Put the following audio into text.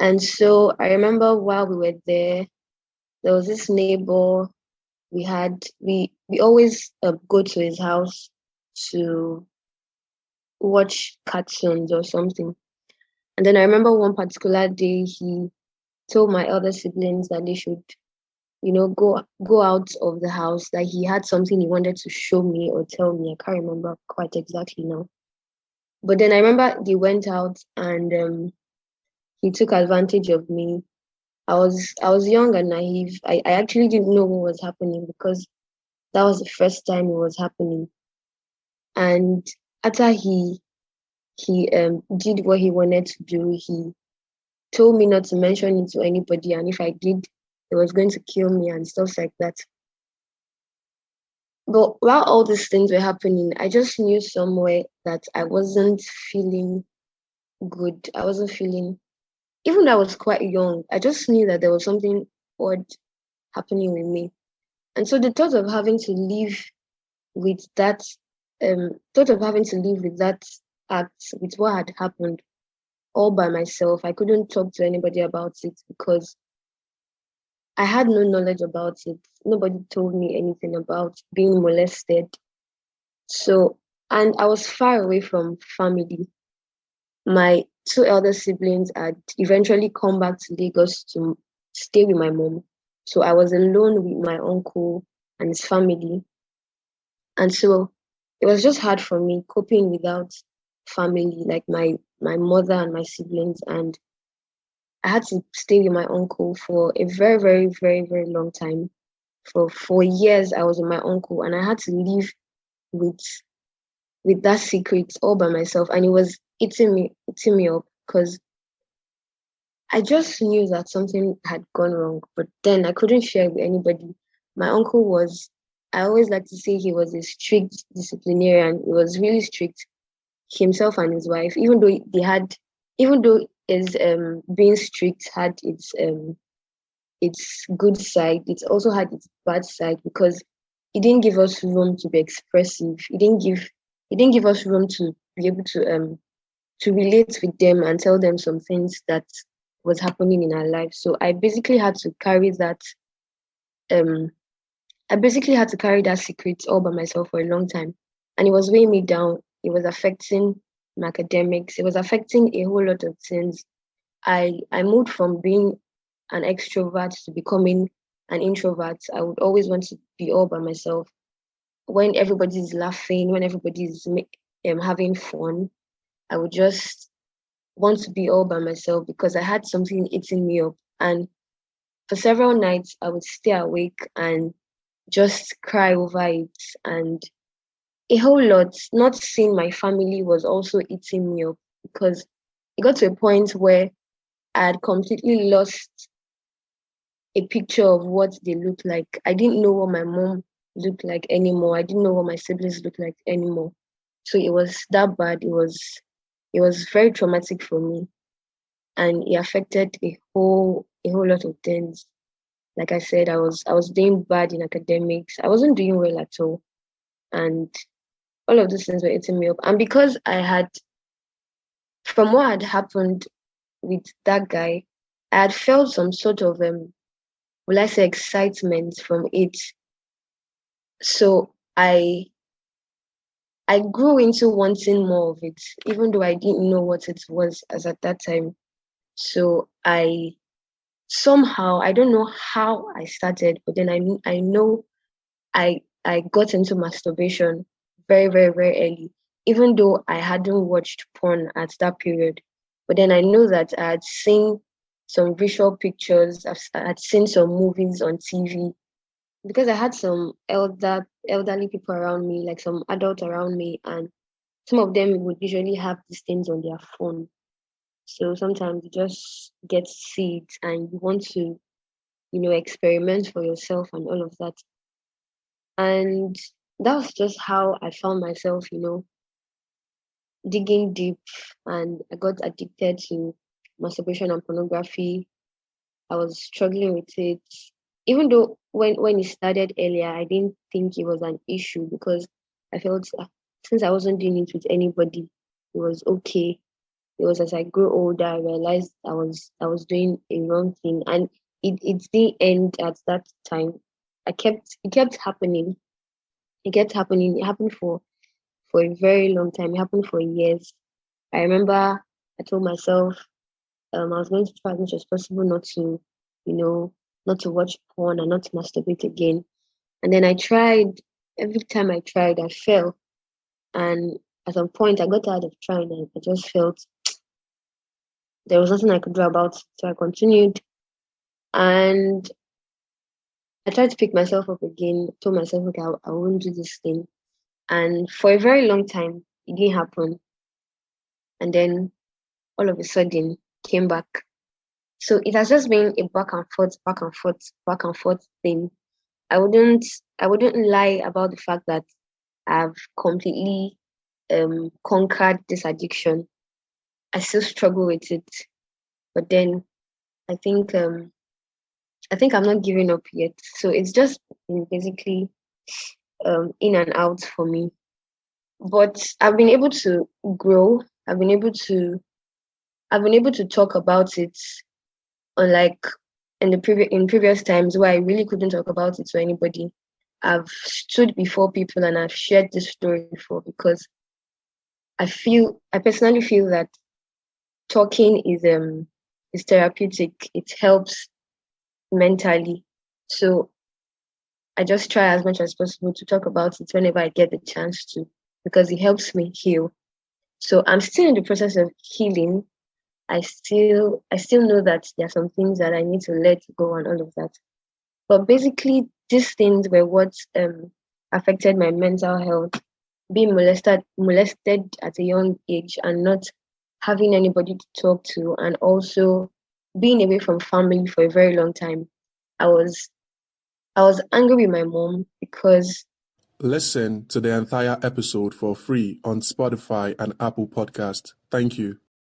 And so I remember while we were there was this neighbor we always go to his house to watch cartoons or something. And then I remember one particular day he told my other siblings that they should, go out of the house. That he had something he wanted to show me or tell me. I can't remember quite exactly now. But then I remember they went out and he took advantage of me. I was young and naive. I actually didn't know what was happening because that was the first time it was happening. And after he did what he wanted to do, he told me not to mention it to anybody, and if I did, he was going to kill me and stuff like that. But while all these things were happening, I just knew somewhere that I wasn't feeling good. I wasn't feeling, even though I was quite young, I just knew that there was something odd happening with me. And so the thought of having to live with that, act, with what had happened all by myself, I couldn't talk to anybody about it because I had no knowledge about it. Nobody told me anything about being molested. So, and I was far away from family. My two elder siblings had eventually come back to Lagos to stay with my mom. So I was alone with my uncle and his family. And so it was just hard for me coping without family, like my mother and my siblings. And I had to stay with my uncle for a very, very, very, very long time. For 4 years, I was with my uncle, and I had to live with that secret all by myself, and it was eating me up because I just knew that something had gone wrong, but then I couldn't share it with anybody. My uncle was, I always like to say he was a strict disciplinarian. He was really strict himself and his wife, even though his being strict had its good side, it also had its bad side because it didn't give us room to be expressive. It didn't give us room to be able to relate with them and tell them some things that was happening in our lives. So um I basically had to carry that secret all by myself for a long time. And it was weighing me down. It was affecting my academics. It was affecting a whole lot of things. I moved from being an extrovert to becoming an introvert. I would always want to be all by myself. When everybody's laughing, when everybody's having fun, I would just want to be all by myself because I had something eating me up. And for several nights, I would stay awake and just cry over it. And a whole lot, not seeing my family was also eating me up because it got to a point where I had completely lost a picture of what they looked like. I didn't know what my mom looked like anymore. I didn't know what my siblings looked like anymore. So it was that bad. It was very traumatic for me, and it affected a whole lot of things. Like I said, I was doing bad in academics. I wasn't doing well at all, and all of those things were eating me up. And because from what had happened with that guy, I had felt some sort of will I say excitement from it. So I grew into wanting more of it, even though I didn't know what it was as at that time. So I somehow, I don't know how I started, but then I know I got into masturbation very, very, very early, even though I hadn't watched porn at that period. But then I know that I had seen some visual pictures, I had seen some movies on TV because I had some elderly people around me, like some adults around me, and some of them would usually have these things on their phone. So sometimes you just get to see it and you want to, experiment for yourself and all of that. And that was just how I found myself, digging deep, and I got addicted to masturbation and pornography. I was struggling with it. Even though when it started earlier, I didn't think it was an issue because I felt since I wasn't doing it with anybody, it was okay. it was as I grew older I realized I was doing a wrong thing, and it didn't end at that time. It kept happening. It kept happening. It happened for a very long time. It happened for years. I remember I told myself I was going to try as much as possible not to, you know, not to watch porn and not to masturbate again. And then I tried. Every time I tried, I failed. And at some point, I got tired of trying, and I just felt there was nothing I could do about it. So I continued, and I tried to pick myself up again. Told myself, okay, I won't do this thing. And for a very long time, it didn't happen. And then all of a sudden, came back. So it has just been a back and forth, back and forth, back and forth thing. I wouldn't I wouldn't lie about the fact that I've completely conquered this addiction. I still struggle with it, but then I think um I think I'm not giving up yet. So it's just been basically in and out for me. But I've been able to grow. I've been able to talk about it, unlike in previous times where I really couldn't talk about it to anybody. I've stood before people and I've shared this story before because I personally feel that talking is therapeutic. It helps mentally. So I just try as much as possible to talk about it whenever I get the chance to, because it helps me heal. So I'm still in the process of healing. I still know that there are some things that I need to let go and all of that. But basically these things were what affected my mental health. Being molested at a young age and not having anybody to talk to, and also being away from family for a very long time. I was I was angry with my mom because Listen to the entire episode for free on Spotify and Apple Podcast. Thank you.